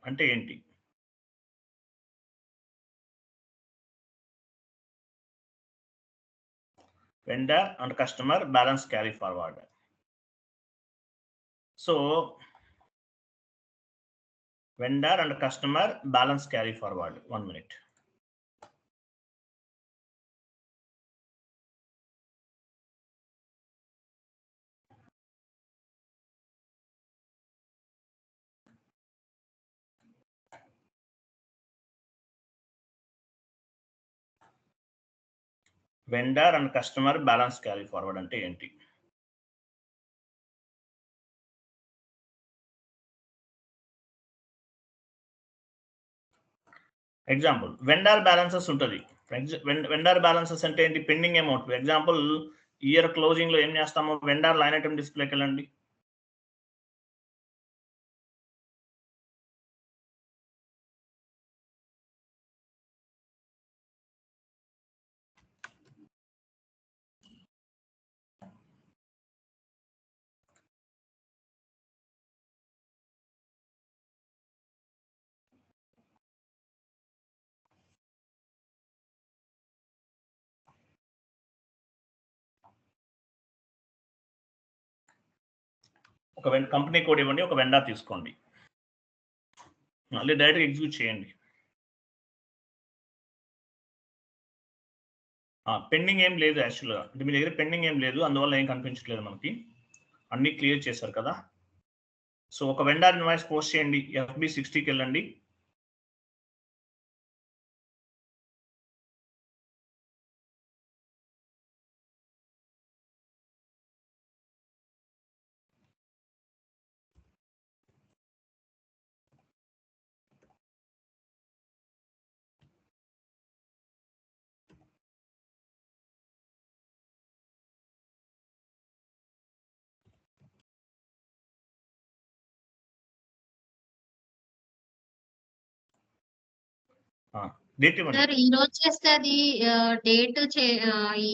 అంటే ఏంటి? Vendor and customer balance carry forward. So vendor and customer balance carry forward. 1 minute. Vendor and customer balance carry forward ante enti? Example, vendor balances untadi. Vendor balances ante enti? Pending amount. Example, year closing lo em chestamo, vendor line item display కెళ్ళండి. ఒక company code ఇవ్వండి, ఒక vendor తీసుకోండి, మళ్ళీ direct execute చేయండి. Pending ఏం లేదు యాక్చువల్గా, అంటే మీ దగ్గర పెండింగ్ ఏం లేదు, అందువల్ల ఏం కనిపించట్లేదు మనకి, అన్ని క్లియర్ చేశారు కదా. సో ఒక వెండర్ ఇన్వాయిస్ పోస్ట్ చేయండి, FB60కి వెళ్ళండి. డేట్ ఇవ్వండి సార్. ఈ రోజు చేస్తే అది డేట్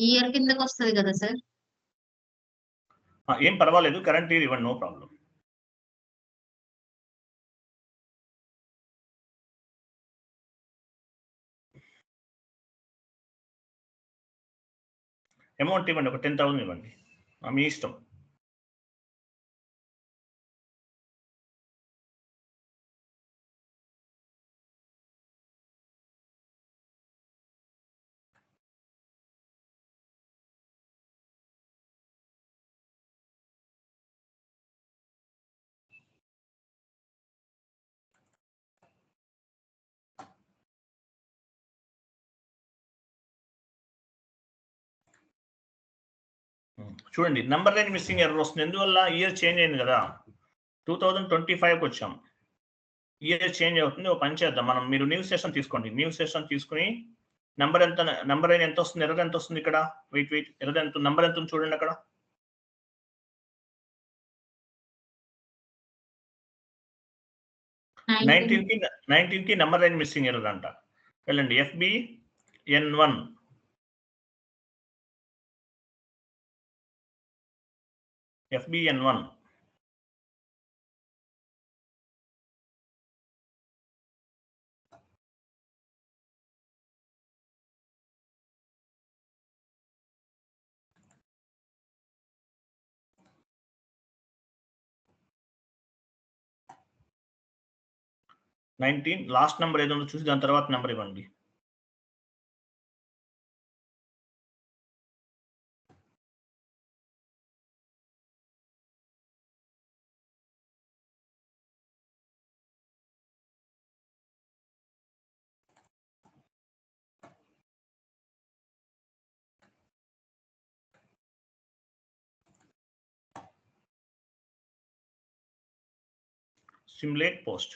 ఇయర్ కిందకి వస్తుంది కదా సార్? ఏం పర్వాలేదు, కరెంట్ ఇయర్ ఇవ్వండి, నో ప్రాబ్లం. అమౌంట్ ఇవ్వండి, ఒక 10,000 ఇవ్వండి, మీ ఇష్టం. చూడండి, నంబర్ లైన్ మిస్సింగ్ ఎర్రర్ వస్తుంది, ఎందువల్ల? ఇయర్ చేంజ్ అయింది కదా, 2025కి వచ్చాం, ఇయర్ చేంజ్ అవుతుంది. ఒక పని చేద్దాం మనం, మీరు న్యూ సెషన్ తీసుకోండి, న్యూ సెషన్ తీసుకుని నంబర్ లైన్ ఎంత వస్తుంది, ఎర్రర్ ఎంత వస్తుంది ఇక్కడ, వెయిట్ ఎర్రర్ ఎంత, నంబర్ ఎంత ఉంది చూడండి అక్కడ. నైన్టీన్కి నంబర్ లైన్ మిస్సింగ్ ఎర్రర్ అంట. వెళ్ళండి, FBN1. FBN1. లాస్ట్ నెంబర్ ఏదో చూసి దాని తర్వాత నెంబర్ ఇవ్వండి. Simulate post.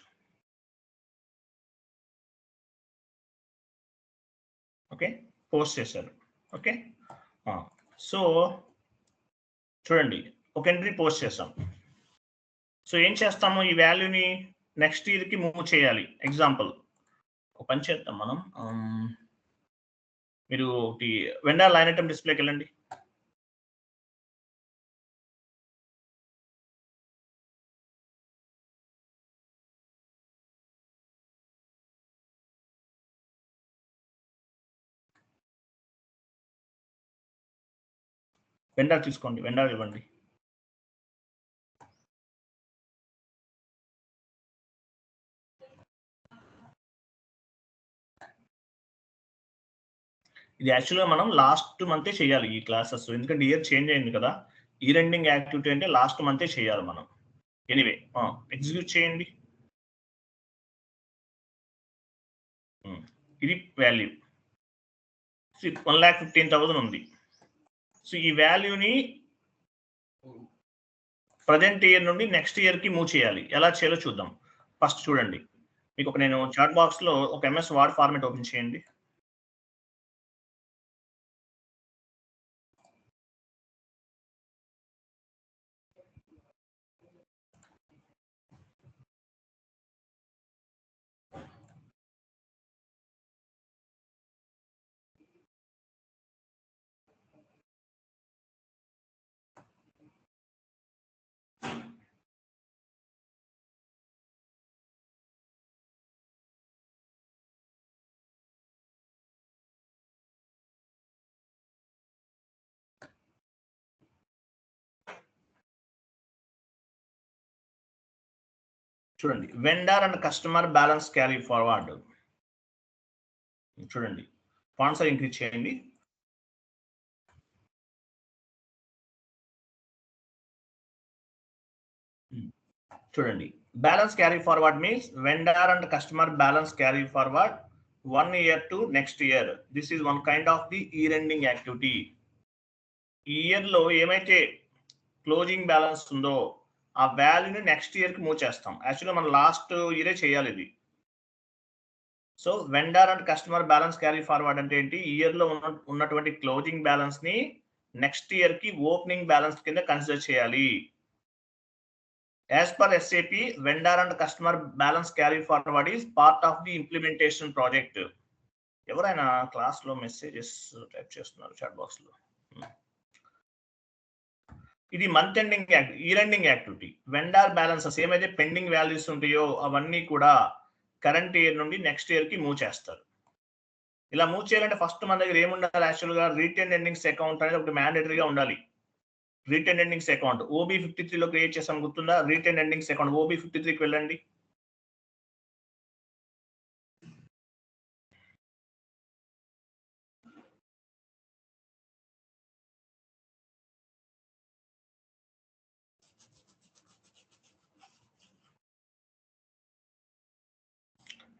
ఓకే, పోస్ట్ చేశారు. ఓకే, సో చూడండి, ఒక ఎంట్రీ పోస్ట్ చేస్తాం. సో ఏం చేస్తాము, ఈ వాల్యూని నెక్స్ట్ ఇయర్కి మూవ్ చేయాలి. ఎగ్జాంపుల్, ఒక పని చేద్దాం మనం, మీరు ఒకటి వెండర్ లైన్ ఐటమ్ డిస్ప్లేకి వెళ్ళండి. వెండర్ తీసుకోండి, వెండర్ ఇవ్వండి. ఇది యాక్చువల్గా మనం లాస్ట్ మంతే చేయాలి ఈ క్లాసెస్, ఎందుకంటే ఇయర్ చేంజ్ అయింది కదా. ఇయర్ ఎండింగ్ యాక్టివిటీ అంటే లాస్ట్ మంతే చేయాలి మనం. ఎనీవే ఎగ్జిక్యూట్ చేయండి. ఇది వాల్యూ 1,15,000 ఉంది. సో ఈ వాల్యూని ప్రజెంట్ ఇయర్ నుండి నెక్స్ట్ ఇయర్ కి మూవ్ చేయాలి. ఎలా చేయాలో చూద్దాం. ఫస్ట్ చూడండి, మీకు ఒక నేను చాట్ బాక్స్ లో ఒక ఎంఎస్ వర్డ్ ఫార్మాట్ ఓపెన్ చేయండి. చూడండి, vendor and customer balance carry forward. చూడండి, ఫాంట్ సైజ్ ఇంక్రీజ్ చేయండి. చూడండి, balance carry forward means vendor and customer balance carry forward 1 year to next year. This is one kind of the year ending activity. ఈ year లో ఏమైతే closing balance ఉందో ఆ వాల్యూని next year కి move చేస్తాం. యాక్చువల్గా మనం లాస్ట్ ఇయరే చేయాలి ఇది. So vendor and customer balance carry forward అంటే ఏంటి, ఇయర్ లో ఉన్నటువంటి క్లోజింగ్ బ్యాలెన్స్ ని నెక్స్ట్ ఇయర్ కి ఓపెనింగ్ బ్యాలెన్స్ కింద కన్సిడర్ చేయాలి. As per SAP, vendor and customer balance carry forward is part of the implementation project. ఎవరైనా క్లాస్ లో మెసేజెస్ టైప్ చేస్తున్నారు చాట్ బాక్స్ లో. ఇది month ending year ending activity. Vendor balances ఏమైతే pending values ఉంటాయో అవన్నీ కూడా కరెంట్ ఇయర్ నుండి నెక్స్ట్ ఇయర్ కి మూవ్ చేస్తారు. ఇలా మూవ్ చేయాలంటే ఫస్ట్ మన దగ్గర ఏముండాలి, యాక్చువల్గా రిటైన్ ఎండింగ్స్ అకౌంట్ అనేది ఒకటి మ్యాండేటరీగా ఉండాలి. రిటైన్ ఎండింగ్స్ అకౌంట్ OB53 లో క్రియేట్ చేసాం, గుర్తుందా? రిటైన్ ఎండింగ్స్ అకౌంట్ OB53కి వెళ్ళండి.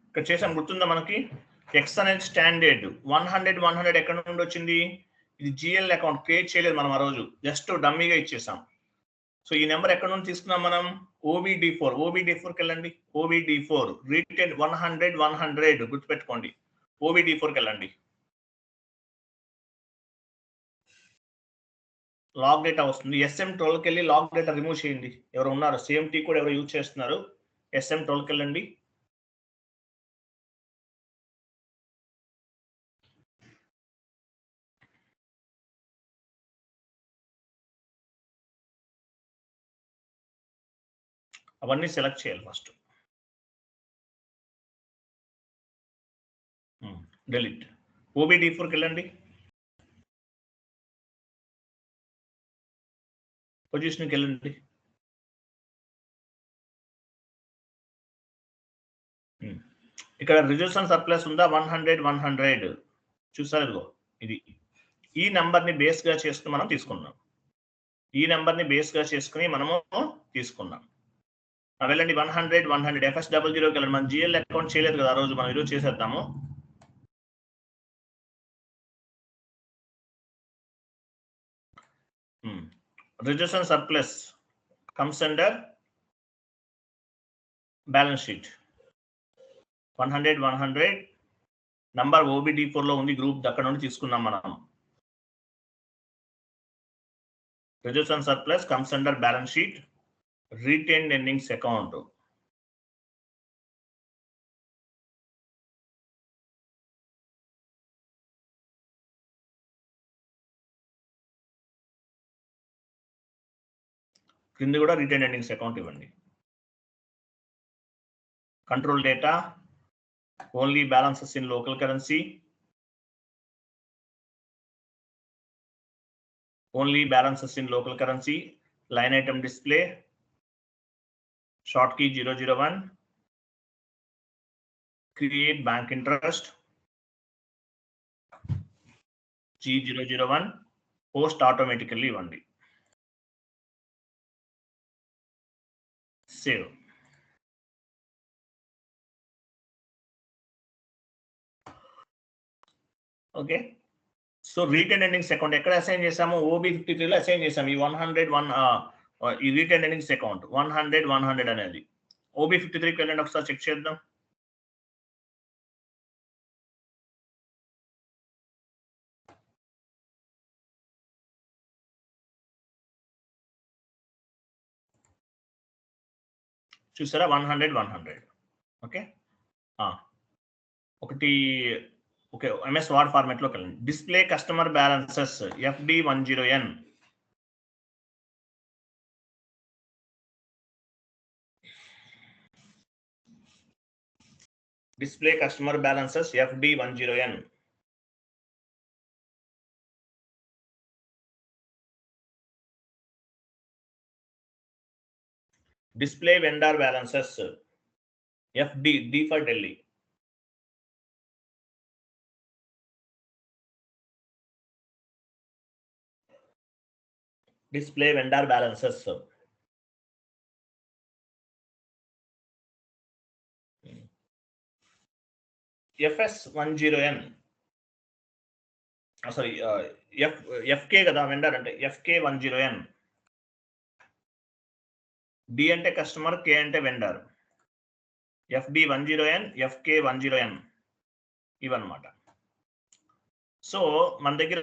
ఇక్కడ చేసాం, గుర్తుందా మనకి? ఎక్స్ అనేది స్టాండర్డ్ 100 ఎక్కడ నుండి వచ్చింది? ఇది GL అకౌంట్ క్రియేట్ చేయలేదు మనం ఆ రోజు, జస్ట్ డమ్మీగా ఇచ్చేసాం. సో ఈ నెంబర్ ఎక్కడ నుండి తీసుకున్నాం మనం? OBD4కి వెళ్ళండి. OBD4 రిటైన్ 100 గుర్తుపెట్టుకోండి. OBD4కి వెళ్ళండి. లాగ్ డేటా వస్తుంది. SM12కి వెళ్ళి లాగ్ డేటా రిమూవ్ చేయండి. ఎవరు ఉన్నారు CMT కూడా ఎవరు యూజ్ చేస్తున్నారు? SM12కి వెళ్ళండి. అవన్నీ సెలెక్ట్ చేయాలి ఫస్ట్. డెలీట్. OBD4కి వెళ్ళండి. పొజిషన్కి వెళ్ళండి. ఇక్కడ రిజర్వ్స్ అండ్ సర్ప్లస్ ఉందా? 100 చూసారు, ఇదిగో ఇది. ఈ నెంబర్ని బేస్ గా చేసుకుని మనం తీసుకున్నాం. ఈ నెంబర్ని బేస్ గా చేసుకుని మనము తీసుకున్నాం. వెళ్ళండి 100 FS00కి వెళ్ళండి. మనం GL అకౌంట్ చేయలేదు కదా ఆ రోజు, మనం ఈరోజు చేసేద్దాము. Reserves and surplus comes under balance sheet. 100 number OBD4 లో ఉంది, గ్రూప్ అక్కడ నుండి తీసుకున్నాం మనం. Reserves and surplus comes under balance sheet, retained earnings account. కింద కూడా రిటైన్డ్ ఎర్నింగ్స్ అకౌంట్ ఇవ్వండి. Control data only balances in local currency. only balances in local currency, line item display, short key 001, create bank interest, G001, post automatically ఇవ్వండి. Save. Okay, so retain earnings account ఎక్కడ assign చేసాము? OB53 లో assign చేసాము. ఈ 101 ఈ retain earnings account 100 అనేది OB53కి వెళ్ళండి, ఒకసారి చెక్ చేద్దాం. చూసారా 100. ఓకే, ఒకటి ఓకే, MS వర్డ్ ఫార్మాట్ లోకి వెళ్ళండి. Display customer balances FD10N. Display customer balances FD10N. Display vendor balances FD, D for Delhi. Display vendor balances. FS10N. Sorry, FK kada vendor ante FK10N. D ante customer, K ante vendor. FD10N, FK10N ఇవన్నమాట. So మన దగ్గర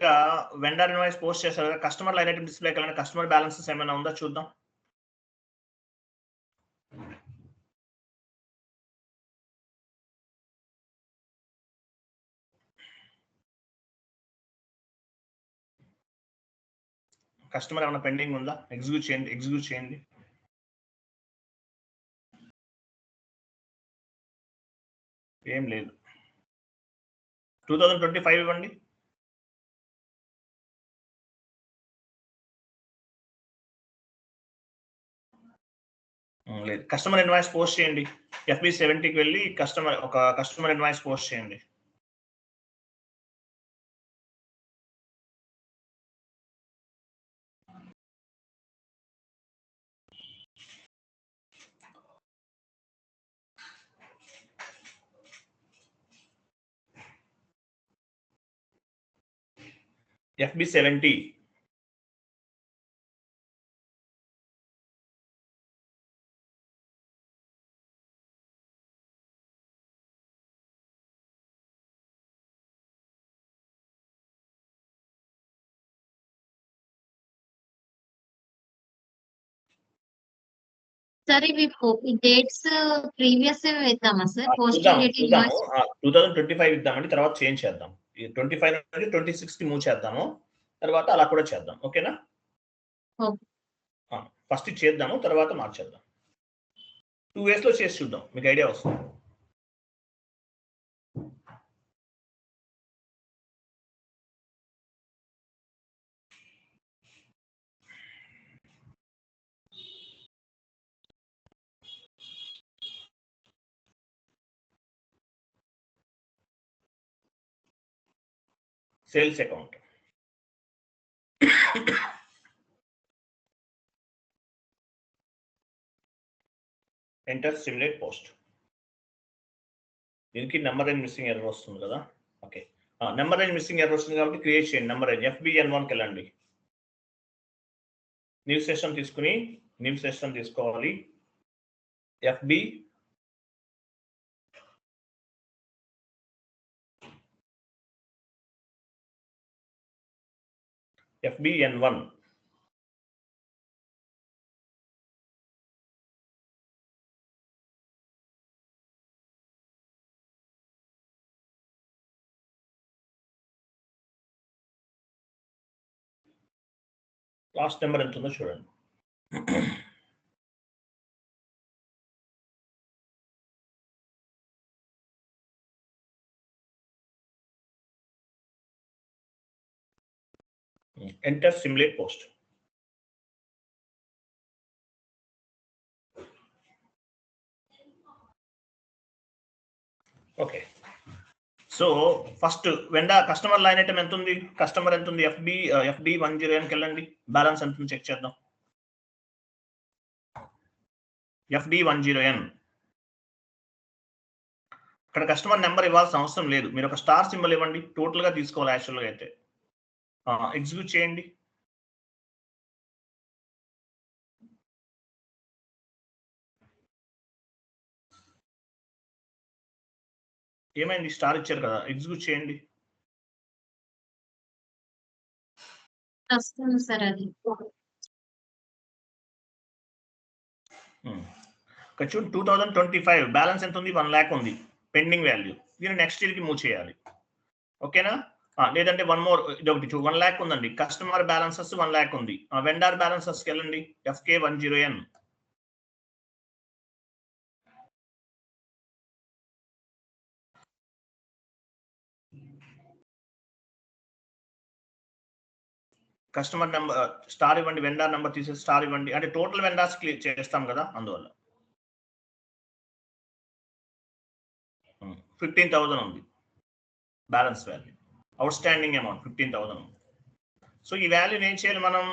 vendor invoice post చేశారు కదా, customer line item display colour customer balances ఏమైనా ఉందా చూద్దాం. Customer ఏమైనా pending ఉందా? ఎగ్జిక్యూట్ చేయండి. ఏం లేదు. 2025 ఇవ్వండి. లేదు. కస్టమర్ ఇన్వాయిస్ పోస్ట్ చేయండి. FB70కి వెళ్ళి కస్టమర్ ఇన్వాయిస్ పోస్ట్ చేయండి. FB70. సార్ ఇవి డేట్స్ ప్రీవియస్ వేద్దామా సార్? పోస్ట్ డేట్ 2025 ఇద్దామండి, తర్వాత చేంజ్ చేద్దాం. 25 నుండి 26 కి మూవ్ చేద్దాము, తర్వాత అలా కూడా చేద్దాం. ఓకేనా? ఫస్ట్ చేద్దాము, తర్వాత మార్చేద్దాం. 2 ways లో చేసి చూద్దాం, మీకు ఐడియా వస్తుంది. Sales account enter simulate post. దీనికి నెంబర్ అండ్ మిస్సింగ్ ఎర్రర్ వస్తుంది కదా. Okay, number and missing error వస్తుంది కాబట్టి క్రియేట్ చేయండి. నెంబర్ అండ్ FBN1కి వెళ్ళండి. న్యూ సెషన్ తీసుకోవాలి. FBN1. లాస్ట్ నెంబర్ ఎంత ఉందో చూడండి. Enter simulate post. Okay, so first customer line item ఎంత ఉంది, కస్టమర్ ఎంత ఉంది, FD 10Nకి వెళ్ళండి, బ్యాలెన్స్ ఎంత ఉంది చెక్ చేద్దాం. FD 10N, ఇక్కడ కస్టమర్ నెంబర్ ఇవ్వాల్సిన అవసరం లేదు, మీరు ఒక స్టార్ సింబల్ ఇవ్వండి, టోటల్ గా తీసుకోవాలి యాక్చువల్గా అయితే. ఎగ్జిక్యూట్ చేయండి. ఏమైంది, స్టార్ ఇచ్చారు కదా, ఎగ్జిక్యూట్ చేయండి. వస్తుంది సార్ అది. ఇక్కడ చూడండి 2025 బ్యాలెన్స్ ఎంత ఉంది, 1 lakh ఉంది పెండింగ్ వాల్యూ. దీన్ని నెక్స్ట్ ఇయర్ కి మూవ్ చేయాలి. ఓకేనా, లేదంటే వన్ మోర్, ఇదొకటి 1 lakh ఉందండి, కస్టమర్ బ్యాలెన్సెస్ 1 lakh ఉంది. వెండర్ బ్యాలెన్సెస్కి వెళ్ళండి, FK 10N. Customer number star ఇవ్వండి, వెండర్ నెంబర్ తీసేసి స్టార్ ఇవ్వండి, అంటే టోటల్ వెండర్స్ క్లియర్ చేస్తాం కదా అందువల్ల. 15,000 ఉంది balance value, out standing amount 15,000 ఉంది. సో ఈ వాల్యూని ఏం చేయాలి, మనం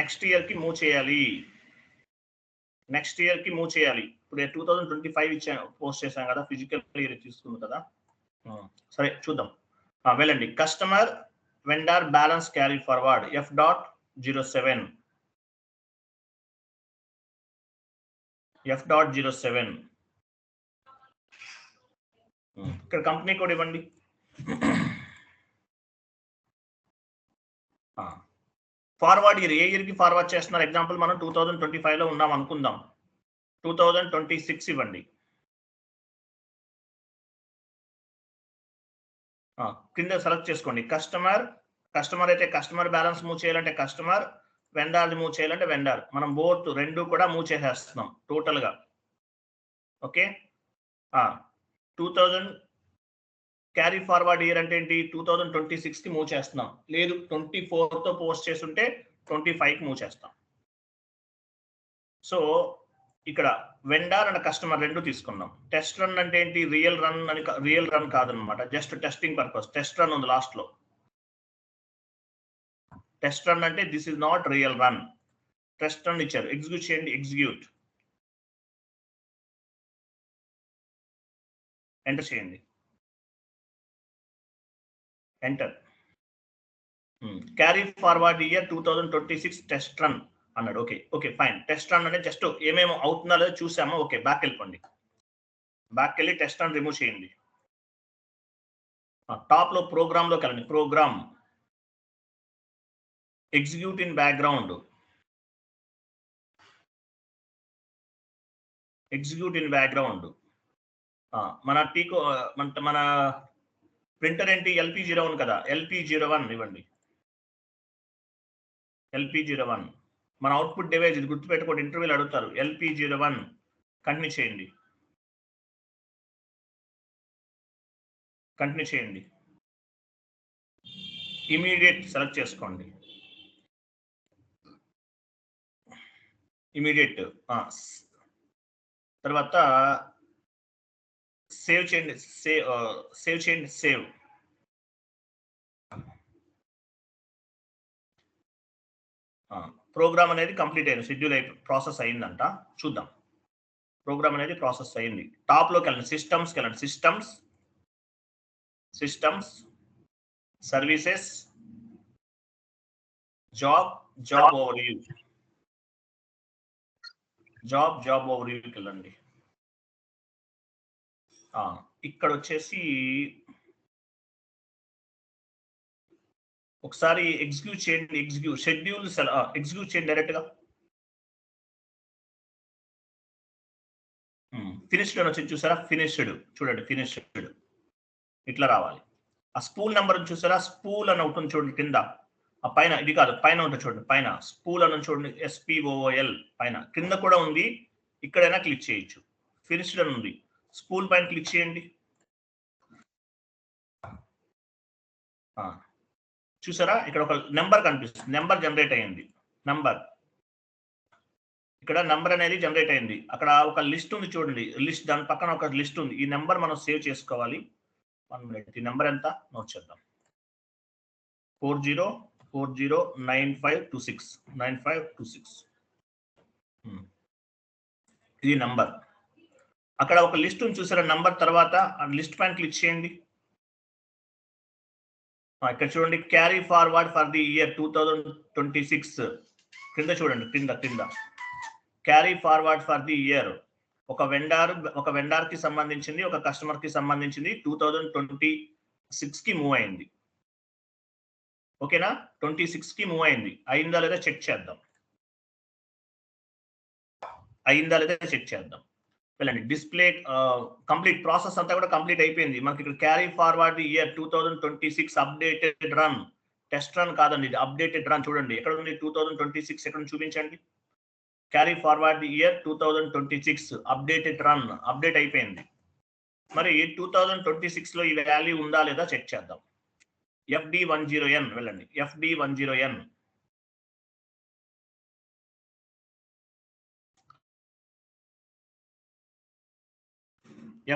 నెక్స్ట్ ఇయర్ కి మూవ్ చేయాలి. నెక్స్ట్ ఇయర్ కి మూవ్ చేయాలి. ఇప్పుడు 2025 ఇచ్చాను, పోస్ట్ చేశాం కదా, ఫిజికల్ ఇయర్ తీసుకుంది కదా. సరే చూద్దాం, వెళ్ళండి, customer vendor balance carry forward F.07. F.07 ఇక్కడ కంపెనీ కోడ్ ఇవ్వండి. ఫార్వర్డ్ ఇయర్, ఏ ఇయర్ కి ఫార్వర్డ్ చేస్తున్నారు, ఎగ్జాంపుల్ మనం 2025 లో ఉన్నాం అనుకుందాం, 2026 ఇవ్వండి. కింద సెలెక్ట్ చేసుకోండి, కస్టమర్ అయితే కస్టమర్ బ్యాలెన్స్ మూవ్ చేయాలంటే కస్టమర్, వెండర్ మూవ్ చేయాలంటే వెండర్. మనం బోత్ రెండు కూడా మూవ్ చేసేస్తున్నాం టోటల్ గా. ఓకే, 2000 క్యారీ ఫార్వర్డ్ ఇయర్ అంటే ఏంటి, 2026 కి మూవ్ చేస్తున్నాం, లేదు 24 తో పోస్ట్ చేస్తుంటే 25 కి మూవ్ చేస్తాం. సో ఇక్కడ వెండర్ అండ్ కస్టమర్ రెండు తీసుకున్నాం. టెస్ట్ రన్ అంటే ఏంటి, రియల్ రన్ కాదనమాట, just testing purpose. Test run ఉంది లాస్ట్ లో, టెస్ట్ రన్ అంటే this is not real run. Test run ఇచ్చారు, ఎగ్జిక్యూట్ చేయండి, ఎగ్జిక్యూట్, ఎంటర్ చేయండి, enter. Carry forward year 2026 test run అన్నాడు. ఓకే ఫైన్, టెస్ట్ రన్ అంటే జస్ట్ ఏమేమి అవుతుందో లేదో చూసామో. ఓకే, బ్యాక్ వెళ్ళిపోండి, బ్యాక్ వెళ్ళి టెస్ట్ రన్ రిమూవ్ చేయండి. టాప్ లో ప్రోగ్రామ్ లోకి వెళ్ళండి, program, execute in background, execute in background. మన టీకో మన ప్రింటర్ ఏంటి, LP01 కదా, LP01 ఇవ్వండి, LP01 మన అవుట్పుట్ డివైస్. ఇది గుర్తుపెట్టుకోండి, ఇంటర్వ్యూలు అడుగుతారు. LP01 కంటిన్యూ చేయండి, కంటిన్యూ చేయండి, ఇమీడియట్ సెలెక్ట్ చేసుకోండి, ఇమీడియట్. తర్వాత సేవ్ చేయండి, సేవ్ చేయండి, సేవ్. ప్రోగ్రామ్ అనేది కంప్లీట్ అయింది, షెడ్యూల్ ప్రాసెస్ అయిందంట. చూద్దాం, ప్రోగ్రామ్ అనేది ప్రాసెస్ అయింది. టాప్ లోకి వెళ్ళండి, సిస్టమ్స్కి వెళ్ళండి, systems services, job overview, job ఓవర్వ్యూకి వెళ్ళండి. ఇక్కడ వచ్చేసి ఒకసారి ఎగ్జిక్యూట్ చేయండి, షెడ్యూల్ ఎగ్జిక్యూట్ చేయండి డైరెక్ట్ గా. ఫినిష్డ్ అని వచ్చింది చూసారా, ఫినిష్డ్ చూడండి, ఫినిష్డ్ ఇట్లా రావాలి. ఆ స్పూల్ నెంబర్ చూసారా, స్పూల్ అని ఉంటుంది చూడండి కింద, ఆ పైన, ఇది కాదు పైన ఉంటుంది చూడండి, పైన స్పూల్ అని చూడండి, SPOOL పైన, కింద కూడా ఉంది, ఇక్కడైనా క్లిక్ చేయొచ్చు. ఫినిష్డ్ అని ఉంది, స్పూల్ పైన క్లిక్ చేయండి. చూసారా ఇక్కడ ఒక నెంబర్ కనిపిస్తుంది, నెంబర్ జనరేట్ అయ్యింది. నెంబర్ ఇక్కడ నెంబర్ అనేది జనరేట్ అయింది. అక్కడ ఒక లిస్ట్ ఉంది చూడండి, లిస్ట్ దాని పక్కన ఒక లిస్ట్ ఉంది. ఈ నెంబర్ మనం సేవ్ చేసుకోవాలి. 1 minute. ఈ నెంబర్ ఎంత నోట్ చేద్దాం. 40409526 9526. ఇది నంబర్. అక్కడ ఒక లిస్ట్ ఉంది చూసారా, నంబర్ తర్వాత ఆ లిస్ట్ పైన క్లిక్ చేయండి. ఇక్కడ చూడండి, carry forward for the year 2026 కింద చూడండి, కింద carry forward for the year. ఒక వెండార్ కి సంబంధించింది, ఒక కస్టమర్ కి సంబంధించింది 2026 కి మూవ్ అయింది. ఓకేనా, 26 కి మూవ్ అయింది. అయిందా లేదా చెక్ చేద్దాం. వెళ్ళండి, డిస్ప్లే కంప్లీట్ ప్రాసెస్ అంతా కూడా కంప్లీట్ అయిపోయింది. మనకి ఇక్కడ carry forward year 2026 updated run, test run కాదండి, ఇది అప్డేటెడ్ రన్. చూడండి ఎక్కడ ఉంది 2026, ఎక్కడ చూపించండి. Carry forward year 2026 updated run, update అయిపోయింది. మరి 2026 లో ఈ వాల్యూ ఉందా లేదా చెక్ చేద్దాం. FD10N వెళ్ళండి, FD10N.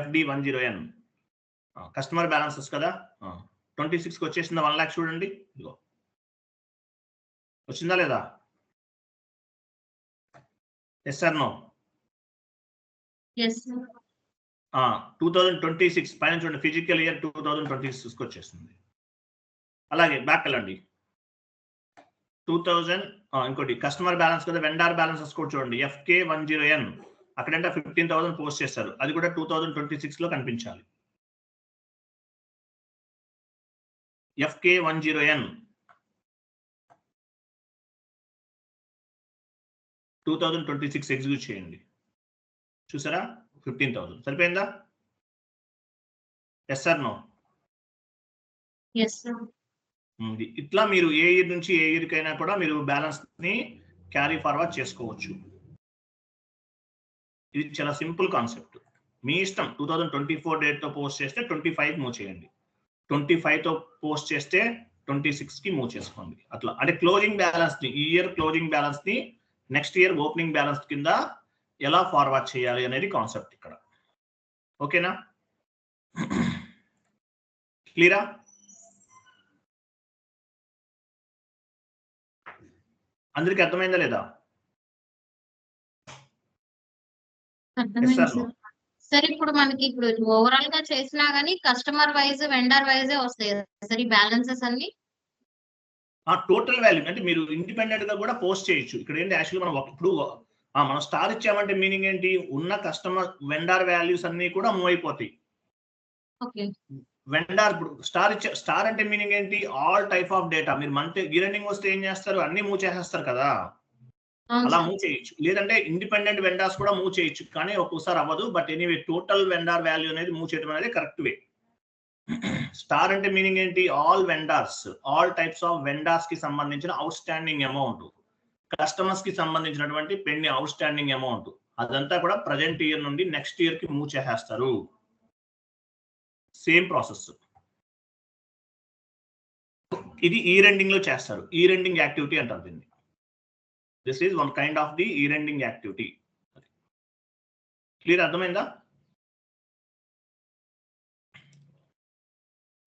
FD10N కస్టమర్ బ్యాలెన్సెస్ కదా. 26కి వచ్చేసిందా 1 lakh చూడండి, ఇదిగో వచ్చిందా లేదా? Yes sir no? 2026 పైన చూడండి, ఫిజికల్ ఇయర్ 2026కి వచ్చేస్తుంది. అలాగే బ్యాక్ వెళ్ళండి, 2000 ఇంకోటి కస్టమర్ బ్యాలెన్స్ కదా, వెండార్ బ్యాలెన్సెస్ కూడా చూడండి, FK10N. అక్కడంటే 15,000 పోస్ట్ చేస్తారు, అది కూడా 2026 లో కనిపించాలి. FK10N 2026 ఎగ్జిక్యూట్ చేయండి. చూసారా 15,000 సరిపోయిందా? Yes sir no? ఇట్లా మీరు ఏ ఇయర్ నుంచి ఏ ఇయర్ కైనా కూడా మీరు బ్యాలెన్స్ ని క్యారీ ఫార్వర్డ్ చేసుకోవచ్చు. ఇది చాలా సింపుల్ కాన్సెప్ట్, మీ ఇష్టం. 2024 డేట్ తో పోస్ట్ చేస్తే 25 మూవ్ చేయండి, 25 తో పోస్ట్ చేస్తే 26 కి మూవ్ చేసుకోండి. అట్లా అంటే క్లోజింగ్ బ్యాలెన్స్ ని, ఈ ఇయర్ క్లోజింగ్ బ్యాలెన్స్ ని నెక్స్ట్ ఇయర్ ఓపెనింగ్ బ్యాలెన్స్ కింద ఎలా ఫార్వర్డ్ చేయాలి అనేది కాన్సెప్ట్ ఇక్కడ. ఓకేనా, క్లియరా? అందరికి అర్థమైందా లేదా? సార్ ఇప్పుడు మనకి ఇప్పుడు ఓవరాల్ గా చేసినా గానీ కస్టమర్ వైజ్ వెండర్ వైజే వస్తాయి సార్ ఈ బ్యాలెన్సెస్ అన్ని. టోటల్ వాల్యూ అంటే మీరు ఇండిపెండెంట్ గా కూడా పోస్ట్ చేయొచ్చు. ఇక్కడ ఏంటి యాక్చువల్లీ మనం ఇప్పుడు మనం స్టార్ ఇచ్చామంటే మీనింగ్ ఏంటి, ఉన్న కస్టమర్ వెండర్ వాల్యూస్ అన్ని కూడా మూవ్ అయిపోతాయి. వెండర్ స్టార్ అంటే మీనింగ్ ఏంటి, ఆల్ టైప్ ఆఫ్ డేటా. మీరు మంత్ గిరెండింగ్ వస్తే ఏం చేస్తారు, అన్ని మూవ్ చేసేస్తారు కదా, అలా మూవ్ చేయొచ్చు. లేదంటే ఇండిపెండెంట్ వెండర్స్ కూడా మూవ్ చేయొచ్చు, కానీ ఒక్కోసారి అవ్వదు. But anyway total vendor value అనేది మూవ్ చేయడం అనేది కరెక్ట్ వే. స్టార్ అంటే మీనింగ్ ఏంటి, all vendors, all types of vendors కి సంబంధించిన అవుట్ స్టాండింగ్ అమౌంట్, కస్టమర్స్ కి సంబంధించినటువంటి పెండింగ్ అవుట్ స్టాండింగ్ అమౌంట్, అదంతా కూడా ప్రజెంట్ ఇయర్ నుండి నెక్స్ట్ ఇయర్ కి మూవ్ చేసేస్తారు. Same process. ఇది ఈ రెండింగ్ లో చేస్తారు, ఈ రెండింగ్ యాక్టివిటీ అంటారు దీన్ని. This is one kind of the ఈ రెండింగ్ యాక్టివిటీ. క్లియర్, అర్థమైందా?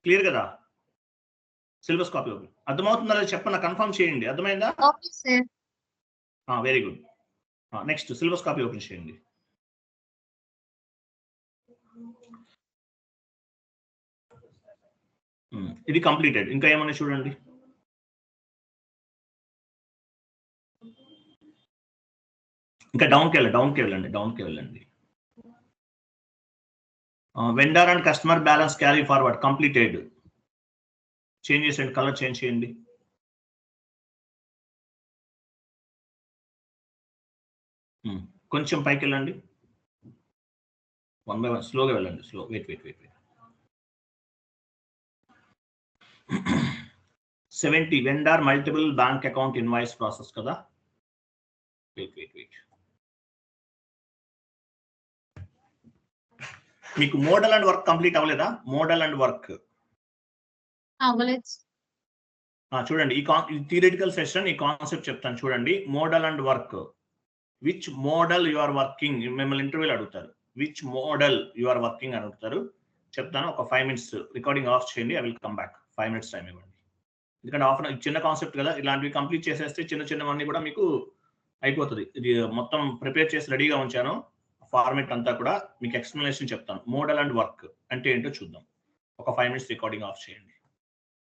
క్లియర్ కదా? సిలబస్ కాపీ ఓపెన్ అర్థమవుతుందా లేదా చెప్పండి, కన్ఫర్మ్ చేయండి. అర్థమైందా? Very good. Next syllabus copy open చేయండి. ఇది కంప్లీటెడ్. ఇంకా ఏమన్నా చూడండి. ఇంకా డౌన్కి వెళ్ళండి. Vendor and customer balance carry forward completed. Change చేయండి, కలర్ చేంజ్ చేయండి. కొంచెం పైకి వెళ్ళండి, 1 by 1 స్లోగా వెళ్ళండి. Wait 70 vendor multiple bank account invoice process కదా. వెయిట్ మీకు మోడల్ అండ్ వర్క్ కంప్లీట్ అవ్వలేదా? మోడల్ అండ్ వర్క్ అవ్వలేదు. చూడండి ఈ థియరిటికల్ సెషన్, ఈ కాన్సెప్ట్ చెప్తాను చూడండి. Model and work. Which model you are working, మిమ్మల్ని ఇంటర్వ్యూలో అడుగుతారు. Which model you are working అని అడుగుతారు. చెప్తాను. ఒక 5 minutes రికార్డింగ్ ఆఫ్ చేయండి. I will come back. 5 minutes time ఇవ్వండి. ఎందుకంటే హాఫ్ చిన్న కాన్సెప్ట్ కదా, ఇలాంటివి కంప్లీట్ చేసేస్తే చిన్నవన్నీ కూడా మీకు అయిపోతుంది. ఇది మొత్తం ప్రిపేర్ చేసి రెడీగా ఉంచాను. ఫార్మెట్ అంతా కూడా మీకు ఎక్స్ప్లెనేషన్ చెప్తాను. మోడల్ అండ్ వర్క్ అంటే ఏంటో చూద్దాం. ఒక 5 minutes రికార్డింగ్ ఆఫ్ చేయండి.